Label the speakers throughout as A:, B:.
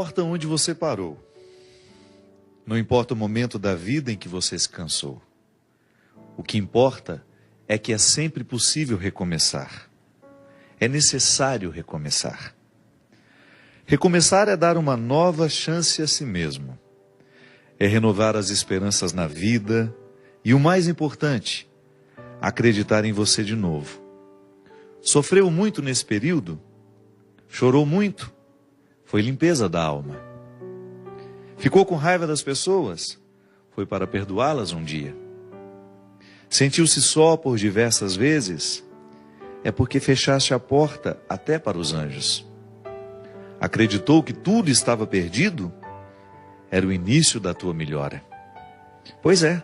A: importa onde você parou. Não importa o momento da vida em que você se cansou. O que importa é que é sempre possível recomeçar. É necessário recomeçar. Recomeçar é dar uma nova chance a si mesmo. É renovar as esperanças na vida e, o mais importante, acreditar em você de novo. Sofreu muito nesse período? Chorou muito? Foi limpeza da alma. Ficou com raiva das pessoas? Foi para perdoá-las um dia. Sentiu-se só por diversas vezes? É porque fechaste a porta até para os anjos. Acreditou que tudo estava perdido? Era o início da tua melhora. Pois é,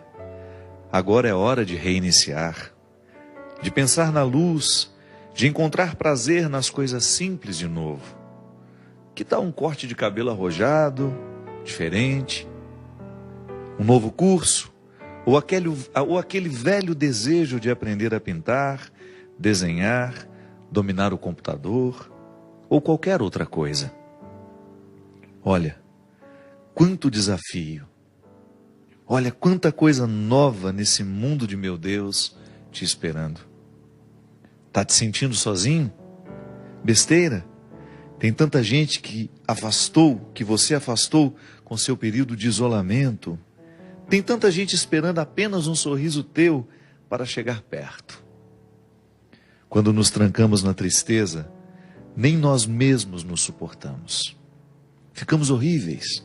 A: agora é hora de reiniciar, de pensar na luz, de encontrar prazer nas coisas simples de novo. Que tal um corte de cabelo arrojado, diferente? Um novo curso? Ou aquele velho desejo de aprender a pintar, desenhar, dominar o computador, ou qualquer outra coisa? Olha, quanto desafio! Olha quanta coisa nova nesse mundo de meu Deus te esperando. Tá te sentindo sozinho? Besteira? Tem tanta gente que você afastou com seu período de isolamento. Tem tanta gente esperando apenas um sorriso teu para chegar perto. Quando nos trancamos na tristeza, nem nós mesmos nos suportamos. Ficamos horríveis.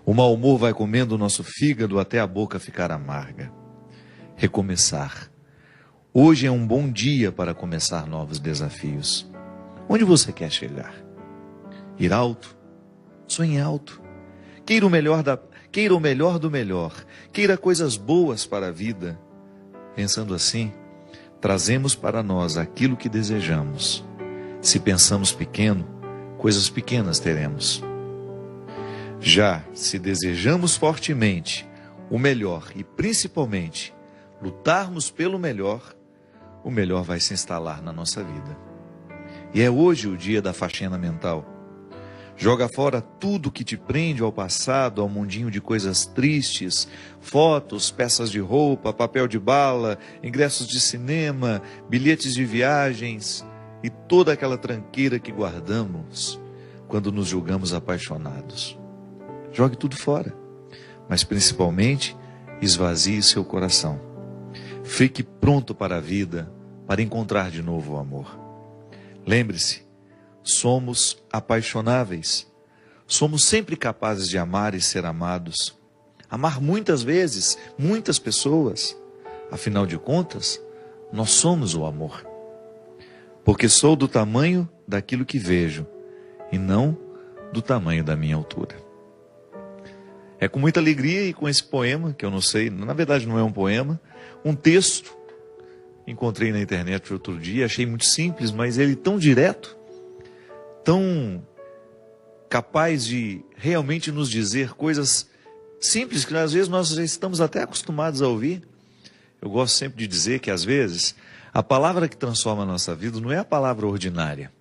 A: O mau humor vai comendo o nosso fígado até a boca ficar amarga. Recomeçar. Hoje é um bom dia para começar novos desafios. Onde você quer chegar? Ir alto? Sonhe alto. Queira o melhor do melhor. Queira coisas boas para a vida. Pensando assim, trazemos para nós aquilo que desejamos. Se pensamos pequeno, coisas pequenas teremos. Já se desejamos fortemente o melhor e principalmente lutarmos pelo melhor, o melhor vai se instalar na nossa vida. E é hoje o dia da faxina mental. Joga fora tudo que te prende ao passado, ao mundinho de coisas tristes, fotos, peças de roupa, papel de bala, ingressos de cinema, bilhetes de viagens e toda aquela tranqueira que guardamos quando nos julgamos apaixonados. Jogue tudo fora, mas principalmente esvazie seu coração. Fique pronto para a vida, para encontrar de novo o amor. Lembre-se, somos apaixonáveis. Somos sempre capazes de amar e ser amados. Amar muitas vezes, muitas pessoas. Afinal de contas, nós somos o amor. Porque sou do tamanho daquilo que vejo e não do tamanho da minha altura. É com muita alegria e com esse poema, que eu não sei, na verdade não é um poema, um texto, encontrei na internet outro dia, achei muito simples, mas ele tão direto, tão capaz de realmente nos dizer coisas simples, que às vezes nós já estamos até acostumados a ouvir. Eu gosto sempre de dizer que às vezes a palavra que transforma a nossa vida não é a palavra ordinária,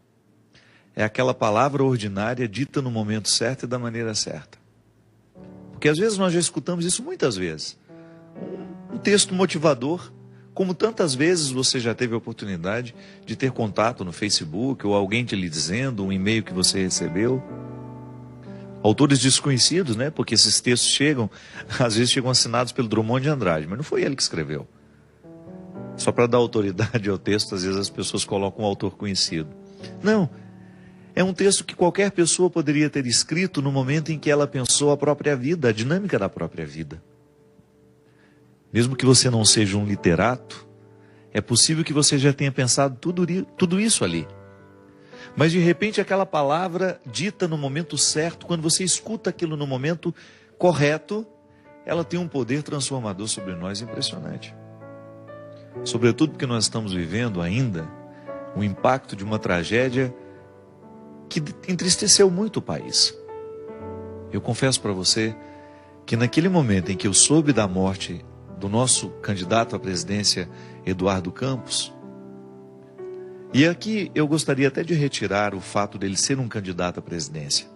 A: é aquela palavra ordinária dita no momento certo e da maneira certa. Porque às vezes nós já escutamos isso muitas vezes. Um texto motivador, como tantas vezes você já teve a oportunidade de ter contato no Facebook, ou alguém te lhe dizendo, um e-mail que você recebeu. Autores desconhecidos, né? Porque esses textos às vezes chegam assinados pelo Drummond de Andrade, mas não foi ele que escreveu. Só para dar autoridade ao texto, às vezes as pessoas colocam um autor conhecido. Não. É um texto que qualquer pessoa poderia ter escrito no momento em que ela pensou a própria vida, a dinâmica da própria vida. Mesmo que você não seja um literato, é possível que você já tenha pensado tudo isso ali. Mas de repente aquela palavra dita no momento certo, quando você escuta aquilo no momento correto, ela tem um poder transformador sobre nós impressionante. Sobretudo porque nós estamos vivendo ainda o impacto de uma tragédia que entristeceu muito o país. Eu confesso para você que naquele momento em que eu soube da morte do nosso candidato à presidência, Eduardo Campos, e aqui eu gostaria até de retirar o fato dele ser um candidato à presidência.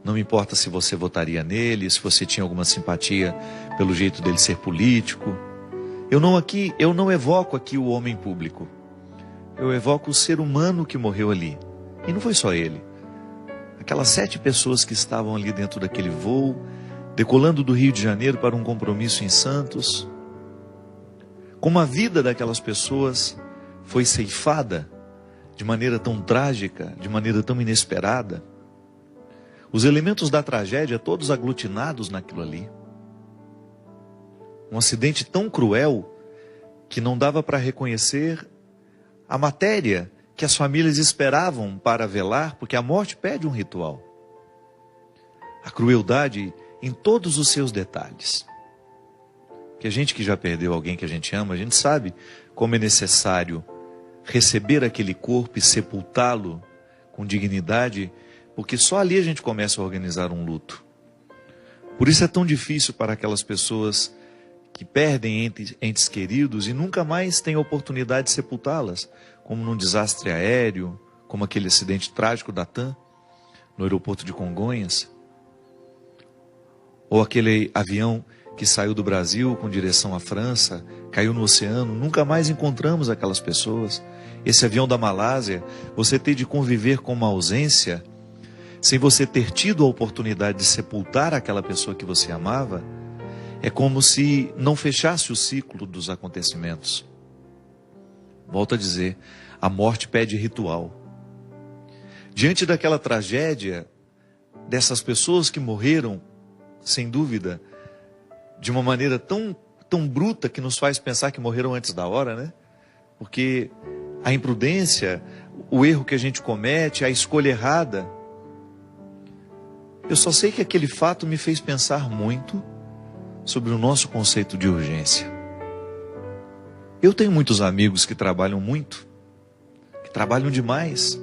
A: Não me importa se você votaria nele, se você tinha alguma simpatia pelo jeito dele ser político. Eu não evoco aqui o homem público. Eu evoco o ser humano que morreu ali. E não foi só ele. Aquelas 7 pessoas que estavam ali dentro daquele voo, decolando do Rio de Janeiro para um compromisso em Santos. Como a vida daquelas pessoas foi ceifada de maneira tão trágica, de maneira tão inesperada. Os elementos da tragédia todos aglutinados naquilo ali. Um acidente tão cruel que não dava para reconhecer a matéria que as famílias esperavam para velar, porque a morte pede um ritual. A crueldade em todos os seus detalhes. Que a gente que já perdeu alguém que a gente ama, a gente sabe como é necessário receber aquele corpo e sepultá-lo com dignidade, porque só ali a gente começa a organizar um luto. Por isso é tão difícil para aquelas pessoas que perdem entes queridos e nunca mais têm a oportunidade de sepultá-las, como num desastre aéreo, como aquele acidente trágico da TAM, no aeroporto de Congonhas, ou aquele avião que saiu do Brasil com direção à França, caiu no oceano, nunca mais encontramos aquelas pessoas. Esse avião da Malásia, você ter de conviver com uma ausência, sem você ter tido a oportunidade de sepultar aquela pessoa que você amava, é como se não fechasse o ciclo dos acontecimentos. Volto a dizer, a morte pede ritual. Diante daquela tragédia, dessas pessoas que morreram, sem dúvida, de uma maneira tão bruta que nos faz pensar que morreram antes da hora, né? Porque a imprudência, o erro que a gente comete, a escolha errada. Eu só sei que aquele fato me fez pensar muito sobre o nosso conceito de urgência. Eu tenho muitos amigos que trabalham muito, que trabalham demais.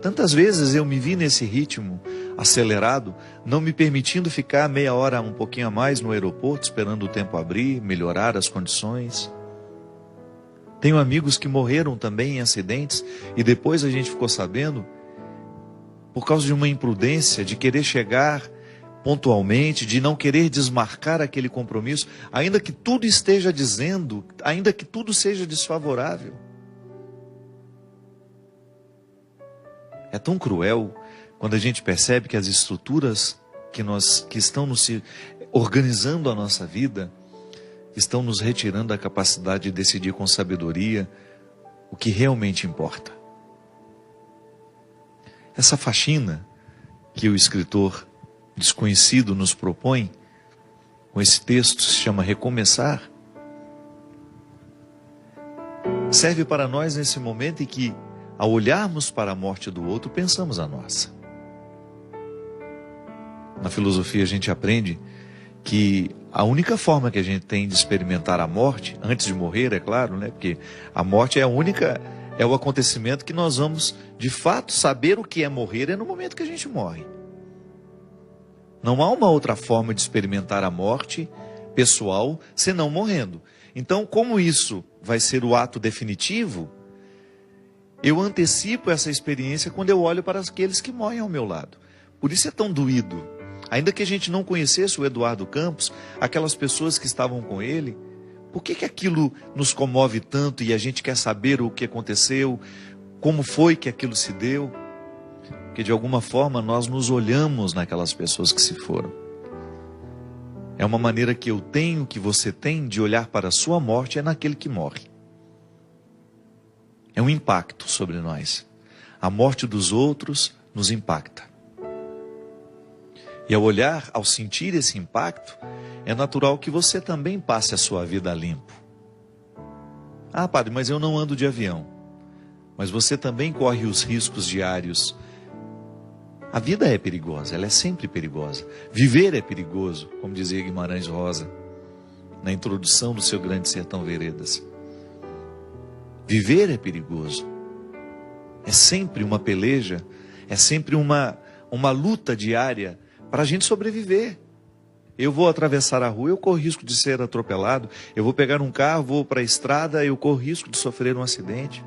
A: Tantas vezes eu me vi nesse ritmo acelerado, não me permitindo ficar meia hora, um pouquinho a mais no aeroporto, esperando o tempo abrir, melhorar as condições. Tenho amigos que morreram também em acidentes e depois a gente ficou sabendo, por causa de uma imprudência, de querer chegar pontualmente, de não querer desmarcar aquele compromisso, ainda que tudo esteja dizendo, ainda que tudo seja desfavorável. É tão cruel quando a gente percebe que as estruturas que estão organizando a nossa vida estão nos retirando da capacidade de decidir com sabedoria o que realmente importa. Essa faxina que o escritor desconhecido nos propõe, com esse texto se chama Recomeçar, serve para nós nesse momento em que, ao olharmos para a morte do outro, pensamos a nossa. Na filosofia a gente aprende que a única forma que a gente tem de experimentar a morte, antes de morrer, é claro, né? Porque a morte é o acontecimento que nós vamos, de fato, saber o que é morrer, é no momento que a gente morre. Não há uma outra forma de experimentar a morte pessoal, senão morrendo. Então, como isso vai ser o ato definitivo, eu antecipo essa experiência quando eu olho para aqueles que morrem ao meu lado. Por isso é tão doído. Ainda que a gente não conhecesse o Eduardo Campos, aquelas pessoas que estavam com ele, por que aquilo nos comove tanto e a gente quer saber o que aconteceu, como foi que aquilo se deu? Porque de alguma forma nós nos olhamos naquelas pessoas que se foram. É uma maneira que eu tenho, que você tem, de olhar para a sua morte, é naquele que morre. É um impacto sobre nós. A morte dos outros nos impacta. E ao olhar, ao sentir esse impacto, é natural que você também passe a sua vida limpo. Ah, padre, mas eu não ando de avião. Mas você também corre os riscos diários. A vida é perigosa, ela é sempre perigosa. Viver é perigoso, como dizia Guimarães Rosa, na introdução do seu Grande Sertão Veredas. Viver é perigoso. É sempre uma peleja, é sempre uma luta diária para a gente sobreviver. Eu vou atravessar a rua, eu corro risco de ser atropelado. Eu vou pegar um carro, vou para a estrada, eu corro risco de sofrer um acidente.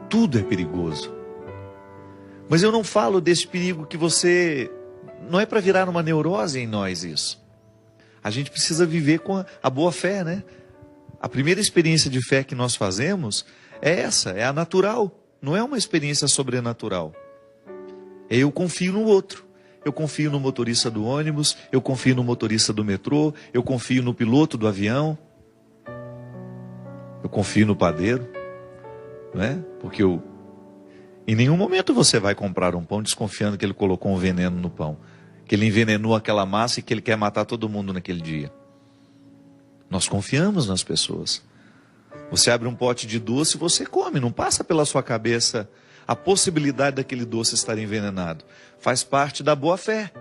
A: Tudo é perigoso. Mas eu não falo desse perigo que você... Não é para virar uma neurose em nós isso. A gente precisa viver com a boa fé, né? A primeira experiência de fé que nós fazemos é essa, é a natural. Não é uma experiência sobrenatural. Eu confio no outro. Eu confio no motorista do ônibus, eu confio no motorista do metrô, eu confio no piloto do avião, eu confio no padeiro, não é? Porque em nenhum momento você vai comprar um pão desconfiando que ele colocou um veneno no pão, que ele envenenou aquela massa e que ele quer matar todo mundo naquele dia. Nós confiamos nas pessoas. Você abre um pote de doce e você come, não passa pela sua cabeça a possibilidade daquele doce estar envenenado. Faz parte da boa fé.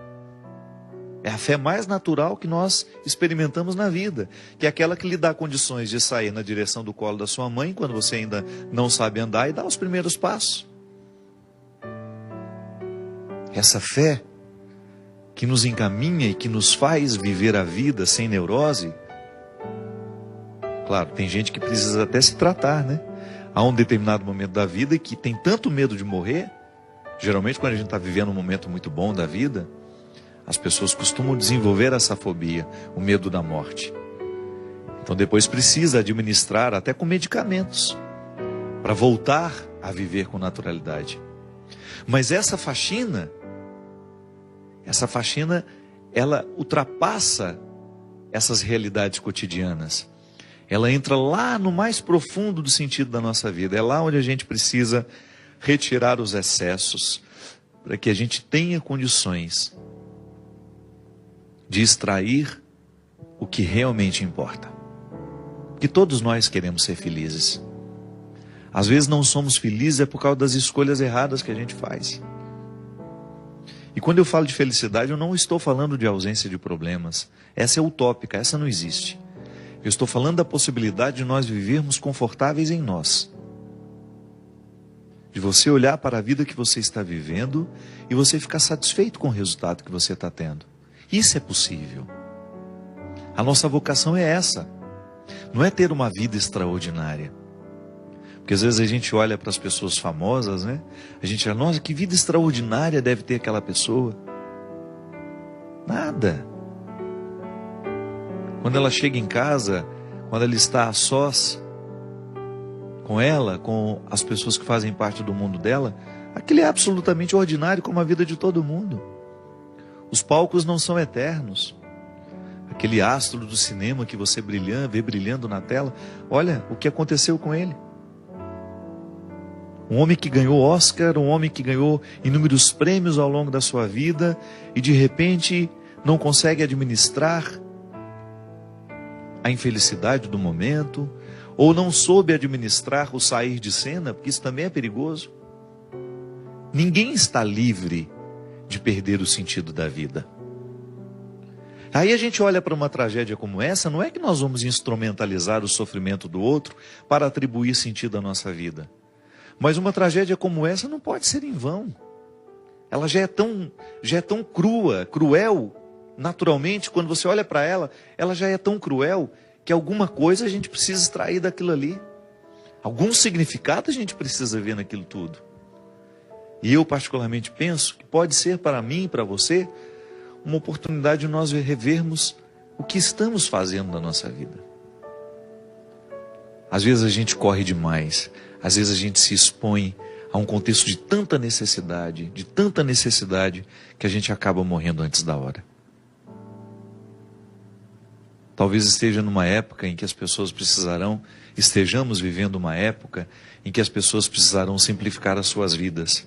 A: É a fé mais natural que nós experimentamos na vida, que é aquela que lhe dá condições de sair na direção do colo da sua mãe, quando você ainda não sabe andar, e dar os primeiros passos. Essa fé que nos encaminha e que nos faz viver a vida sem neurose. Claro, tem gente que precisa até se tratar, né? Há um determinado momento da vida que tem tanto medo de morrer. Geralmente quando a gente está vivendo um momento muito bom da vida, as pessoas costumam desenvolver essa fobia, o medo da morte. Então depois precisa administrar até com medicamentos, para voltar a viver com naturalidade. Mas essa faxina, ela ultrapassa essas realidades cotidianas. Ela entra lá no mais profundo do sentido da nossa vida. É lá onde a gente precisa retirar os excessos, para que a gente tenha condições de extrair o que realmente importa. Porque todos nós queremos ser felizes. Às vezes não somos felizes é por causa das escolhas erradas que a gente faz. E quando eu falo de felicidade, eu não estou falando de ausência de problemas. Essa é utópica, essa não existe. Eu estou falando da possibilidade de nós vivermos confortáveis em nós. De você olhar para a vida que você está vivendo e você ficar satisfeito com o resultado que você está tendo. Isso é possível. A nossa vocação é essa. Não é ter uma vida extraordinária. Porque às vezes a gente olha para as pessoas famosas, né? A gente fala, nossa, que vida extraordinária deve ter aquela pessoa. Nada. Quando ela chega em casa, quando ela está a sós com ela, com as pessoas que fazem parte do mundo dela, aquilo é absolutamente ordinário como a vida de todo mundo. Os palcos não são eternos. Aquele astro do cinema que você vê brilhando na tela, olha o que aconteceu com ele. Um homem que ganhou Oscar, um homem que ganhou inúmeros prêmios ao longo da sua vida e de repente não consegue administrar a infelicidade do momento, ou não soube administrar o sair de cena, porque isso também é perigoso. Ninguém está livre de perder o sentido da vida. Aí a gente olha para uma tragédia como essa, não é que nós vamos instrumentalizar o sofrimento do outro para atribuir sentido à nossa vida. Mas uma tragédia como essa não pode ser em vão. Ela já é tão cruel, naturalmente, quando você olha para ela, ela já é tão cruel que alguma coisa a gente precisa extrair daquilo ali. Algum significado a gente precisa ver naquilo tudo. E eu particularmente penso que pode ser para mim e para você uma oportunidade de nós revermos o que estamos fazendo na nossa vida. Às vezes a gente corre demais, às vezes a gente se expõe a um contexto de tanta necessidade, que a gente acaba morrendo antes da hora. Talvez esteja numa época em que as pessoas estejamos vivendo uma época em que as pessoas precisarão simplificar as suas vidas.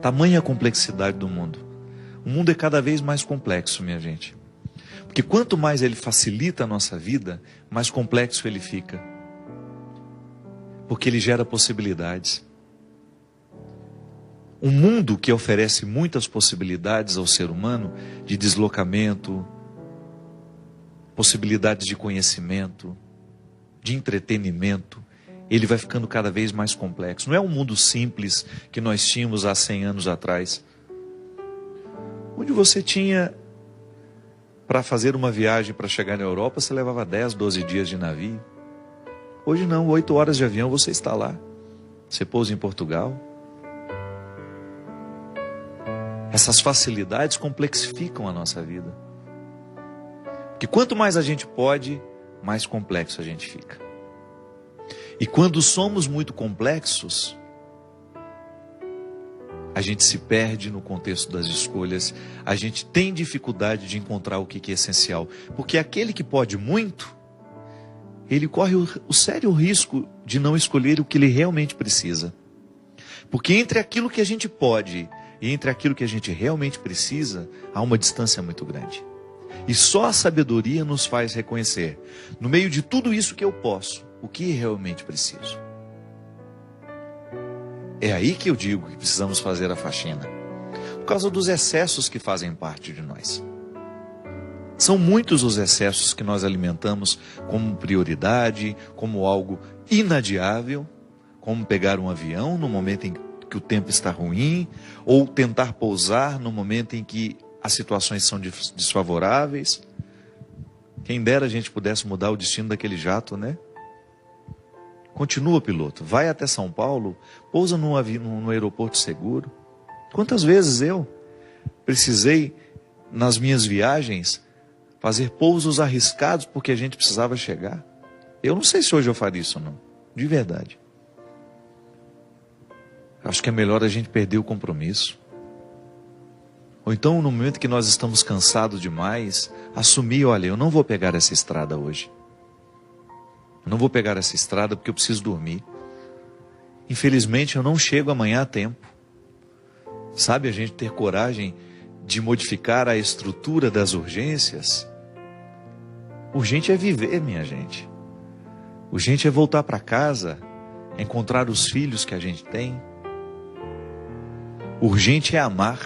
A: Tamanha a complexidade do mundo. O mundo é cada vez mais complexo, minha gente. Porque quanto mais ele facilita a nossa vida, mais complexo ele fica. Porque ele gera possibilidades. Um mundo que oferece muitas possibilidades ao ser humano de deslocamento, possibilidades de conhecimento, de entretenimento, ele vai ficando cada vez mais complexo. Não é um mundo simples que nós tínhamos há 100 anos atrás, onde você tinha, para fazer uma viagem para chegar na Europa, você levava 10, 12 dias de navio. Hoje não, 8 horas de avião você está lá. Você pousa em Portugal. Essas facilidades complexificam a nossa vida. Porque quanto mais a gente pode, mais complexo a gente fica. E quando somos muito complexos, a gente se perde no contexto das escolhas, a gente tem dificuldade de encontrar o que é essencial. Porque aquele que pode muito, ele corre o sério risco de não escolher o que ele realmente precisa. Porque entre aquilo que a gente pode e entre aquilo que a gente realmente precisa, há uma distância muito grande. E só a sabedoria nos faz reconhecer, no meio de tudo isso que eu posso, o que realmente preciso. É aí que eu digo que precisamos fazer a faxina. Por causa dos excessos que fazem parte de nós. São muitos os excessos que nós alimentamos como prioridade, como algo inadiável, como pegar um avião no momento em que o tempo está ruim, ou tentar pousar no momento em que as situações são desfavoráveis. Quem dera a gente pudesse mudar o destino daquele jato, né? Continua, piloto, vai até São Paulo, pousa no aeroporto seguro. Quantas vezes eu precisei, nas minhas viagens, fazer pousos arriscados porque a gente precisava chegar? Eu não sei se hoje eu faria isso ou não, de verdade. Acho que é melhor a gente perder o compromisso. Ou então, no momento que nós estamos cansados demais, assumir, olha, eu não vou pegar essa estrada hoje. Eu não vou pegar essa estrada porque eu preciso dormir. Infelizmente, eu não chego amanhã a tempo. Sabe, a gente ter coragem de modificar a estrutura das urgências. Urgente é viver, minha gente. Urgente é voltar para casa, encontrar os filhos que a gente tem. Urgente é amar.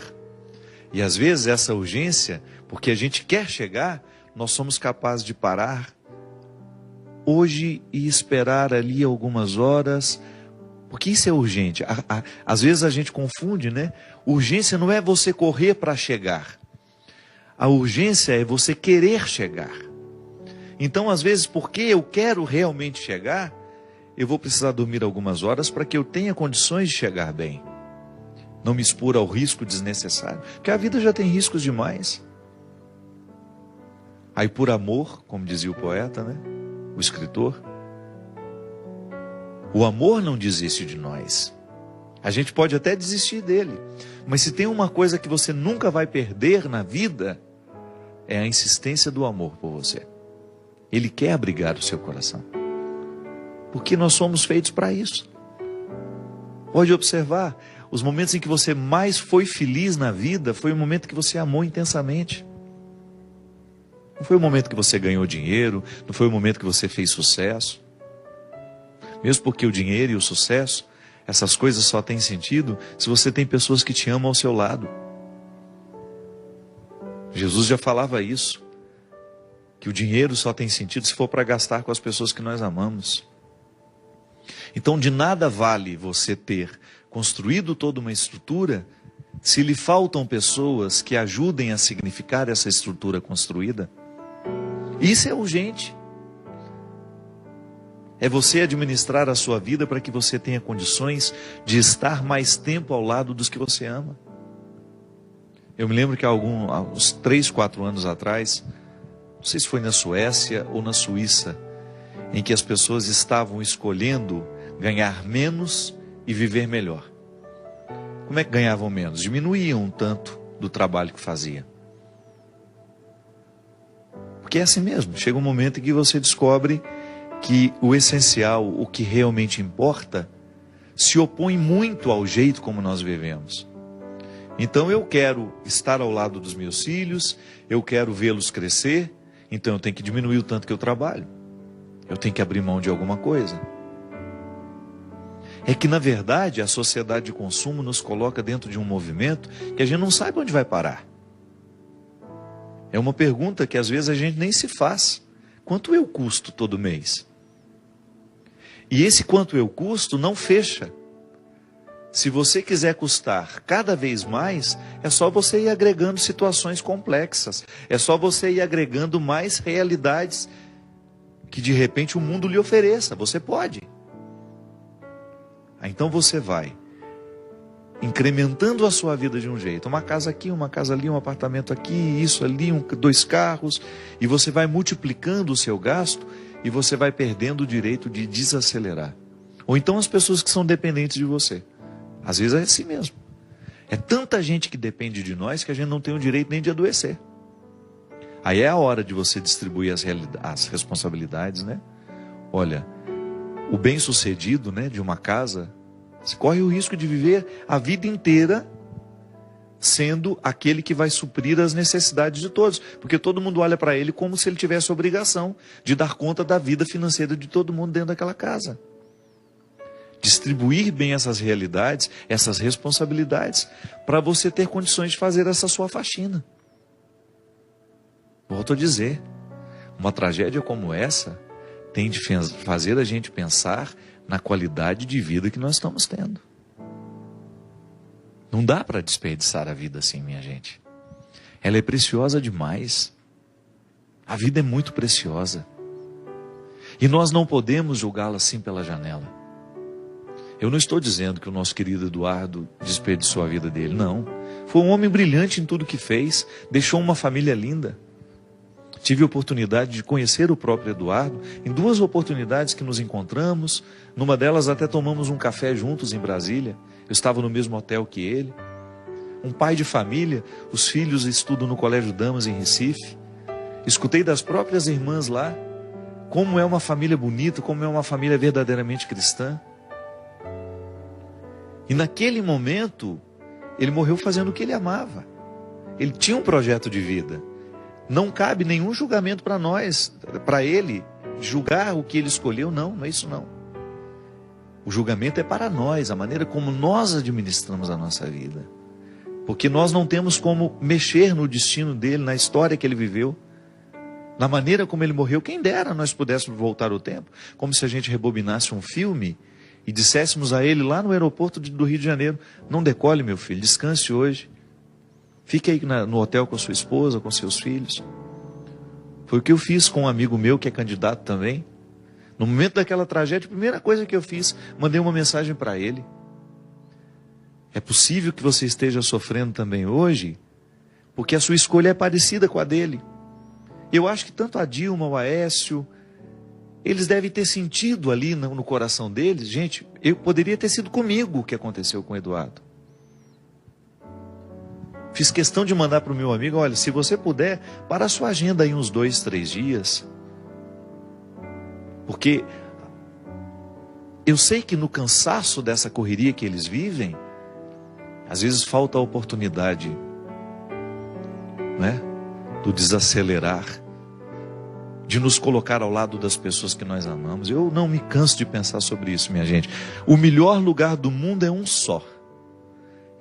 A: E às vezes essa urgência, porque a gente quer chegar, nós somos capazes de parar hoje e esperar ali algumas horas, porque isso é urgente. Às vezes a gente confunde, né? Urgência não é você correr para chegar. A urgência é você querer chegar. Então, às vezes, porque eu quero realmente chegar, eu vou precisar dormir algumas horas para que eu tenha condições de chegar bem. Não me expor ao risco desnecessário, porque a vida já tem riscos demais. Aí por amor, como dizia o poeta, né? O escritor, o amor não desiste de nós. A gente pode até desistir dele, mas se tem uma coisa que você nunca vai perder na vida, é a insistência do amor por você. Ele quer abrigar o seu coração, porque nós somos feitos para isso. Pode observar, os momentos em que você mais foi feliz na vida foi o momento que você amou intensamente. Não foi o momento que você ganhou dinheiro, não foi o momento que você fez sucesso. Mesmo porque o dinheiro e o sucesso, essas coisas só têm sentido se você tem pessoas que te amam ao seu lado. Jesus já falava isso, que o dinheiro só tem sentido se for para gastar com as pessoas que nós amamos. Então de nada vale você ter construído toda uma estrutura se lhe faltam pessoas que ajudem a significar essa estrutura construída. Isso é urgente. É você administrar a sua vida para que você tenha condições de estar mais tempo ao lado dos que você ama. Eu me lembro que há uns 3, 4 anos atrás, não sei se foi na Suécia ou na Suíça, em que as pessoas estavam escolhendo ganhar menos e viver melhor. Como é que ganhavam menos? Diminuíam um tanto do trabalho que fazia. Porque é assim mesmo, chega um momento em que você descobre que o essencial, o que realmente importa, se opõe muito ao jeito como nós vivemos. Então eu quero estar ao lado dos meus filhos, eu quero vê-los crescer, então eu tenho que diminuir o tanto que eu trabalho. Eu tenho que abrir mão de alguma coisa. É que, na verdade, a sociedade de consumo nos coloca dentro de um movimento que a gente não sabe onde vai parar. É uma pergunta que às vezes a gente nem se faz. Quanto eu custo todo mês? E esse quanto eu custo não fecha. Se você quiser custar cada vez mais, é só você ir agregando situações complexas. É só você ir agregando mais realidades que de repente o mundo lhe ofereça. Você pode. Então você vai incrementando a sua vida de um jeito. Uma casa aqui, uma casa ali, um apartamento aqui, isso ali, 2 carros. E você vai multiplicando o seu gasto e você vai perdendo o direito de desacelerar. Ou então as pessoas que são dependentes de você. Às vezes é assim mesmo. É tanta gente que depende de nós que a gente não tem o direito nem de adoecer. Aí é a hora de você distribuir as responsabilidades, né? Olha, o bem-sucedido, né, de uma casa, você corre o risco de viver a vida inteira sendo aquele que vai suprir as necessidades de todos. Porque todo mundo olha para ele como se ele tivesse a obrigação de dar conta da vida financeira de todo mundo dentro daquela casa. Distribuir bem essas realidades, essas responsabilidades, para você ter condições de fazer essa sua faxina. Volto a dizer, uma tragédia como essa tem de fazer a gente pensar na qualidade de vida que nós estamos tendo. Não dá para desperdiçar a vida assim, minha gente. Ela é preciosa demais. A vida é muito preciosa. E nós não podemos julgá-la assim pela janela. Eu não estou dizendo que o nosso querido Eduardo desperdiçou a vida dele, não. Foi um homem brilhante em tudo que fez, deixou uma família linda. Tive a oportunidade de conhecer o próprio Eduardo em 2 oportunidades que nos encontramos. Numa delas até tomamos um café juntos em Brasília. Eu estava no mesmo hotel que ele. Um pai de família, os filhos estudam no Colégio Damas em Recife. Escutei das próprias irmãs lá como é uma família bonita, como é uma família verdadeiramente cristã. E naquele momento, ele morreu fazendo o que ele amava. Ele tinha um projeto de vida. Não cabe nenhum julgamento para nós, para ele, julgar o que ele escolheu, não é isso não. O julgamento é para nós, a maneira como nós administramos a nossa vida. Porque nós não temos como mexer no destino dele, na história que ele viveu, na maneira como ele morreu. Quem dera nós pudéssemos voltar o tempo, como se a gente rebobinasse um filme e disséssemos a ele lá no aeroporto do Rio de Janeiro: não decole, meu filho, descanse hoje. Fique aí no hotel com a sua esposa, com seus filhos. Foi o que eu fiz com um amigo meu que é candidato também. No momento daquela tragédia, a primeira coisa que eu fiz, mandei uma mensagem para ele. É possível que você esteja sofrendo também hoje, porque a sua escolha é parecida com a dele. Eu acho que tanto a Dilma, o Aécio, eles devem ter sentido ali no coração deles. Gente, poderia ter sido comigo o que aconteceu com o Eduardo. Fiz questão de mandar para o meu amigo: olha, se você puder, para a sua agenda aí uns 2, 3 dias. Porque eu sei que no cansaço dessa correria que eles vivem, às vezes falta a oportunidade, né, do desacelerar, de nos colocar ao lado das pessoas que nós amamos. Eu não me canso de pensar sobre isso, minha gente. O melhor lugar do mundo é um só.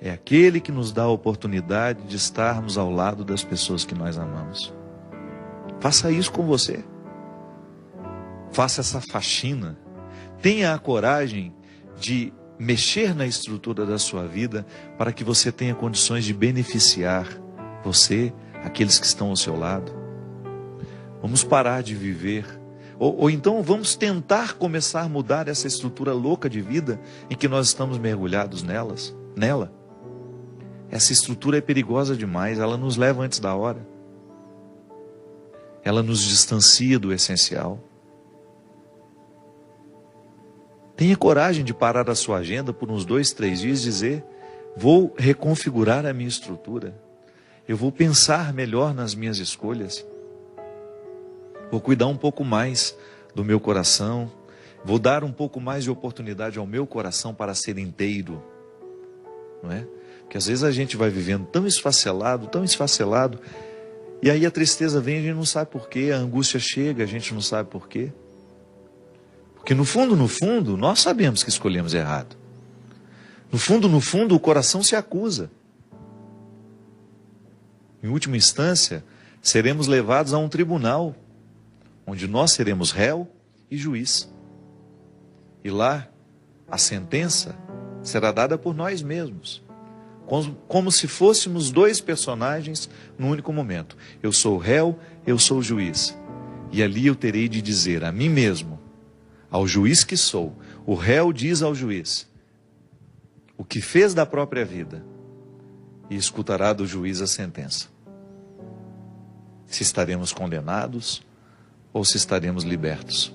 A: É aquele que nos dá a oportunidade de estarmos ao lado das pessoas que nós amamos. Faça isso com você. Faça essa faxina. Tenha a coragem de mexer na estrutura da sua vida para que você tenha condições de beneficiar você, aqueles que estão ao seu lado. Vamos parar de viver. Ou então vamos tentar começar a mudar essa estrutura louca de vida em que nós estamos mergulhados nela. Essa estrutura é perigosa demais, ela nos leva antes da hora. Ela nos distancia do essencial. Tenha coragem de parar a sua agenda por uns 2, 3 dias e dizer: vou reconfigurar a minha estrutura. Eu vou pensar melhor nas minhas escolhas. Vou cuidar um pouco mais do meu coração. Vou dar um pouco mais de oportunidade ao meu coração para ser inteiro. Não é? Porque às vezes a gente vai vivendo tão esfacelado, e aí a tristeza vem e a gente não sabe porquê, a angústia chega, a gente não sabe porquê. Porque no fundo, nós sabemos que escolhemos errado. No fundo, o coração se acusa. Em última instância, seremos levados a um tribunal, onde nós seremos réu e juiz. E lá, a sentença será dada por nós mesmos. Como se fôssemos 2 personagens num único momento. Eu sou o réu, eu sou o juiz. E ali eu terei de dizer a mim mesmo, ao juiz que sou, o réu diz ao juiz: o que fez da própria vida e escutará do juiz a sentença. Se estaremos condenados ou se estaremos libertos.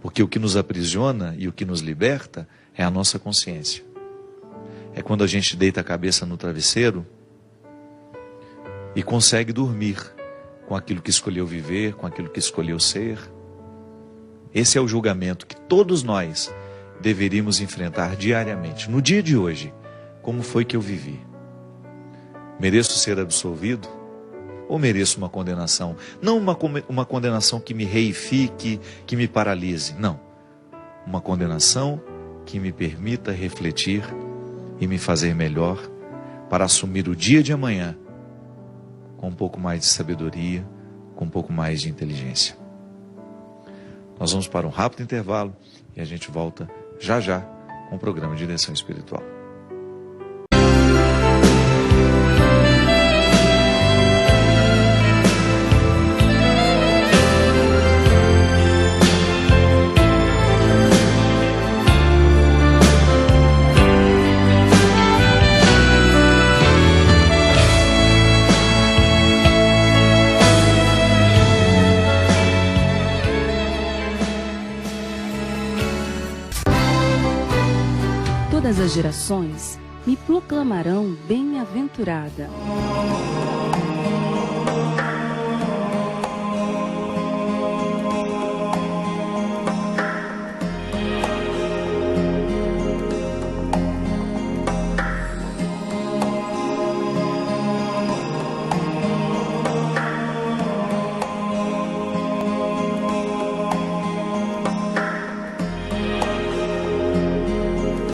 A: Porque o que nos aprisiona e o que nos liberta é a nossa consciência. É quando a gente deita a cabeça no travesseiro e consegue dormir com aquilo que escolheu viver, com aquilo que escolheu ser. Esse é o julgamento que todos nós deveríamos enfrentar diariamente. No dia de hoje, como foi que eu vivi? Mereço ser absolvido ou mereço uma condenação? Não uma condenação que me reifique, que me paralise. Não. Uma condenação que me permita refletir e me fazer melhor para assumir o dia de amanhã com um pouco mais de sabedoria, com um pouco mais de inteligência. Nós vamos para um rápido intervalo e a gente volta já já com o programa de Direção Espiritual.
B: Todas as gerações me proclamarão bem-aventurada.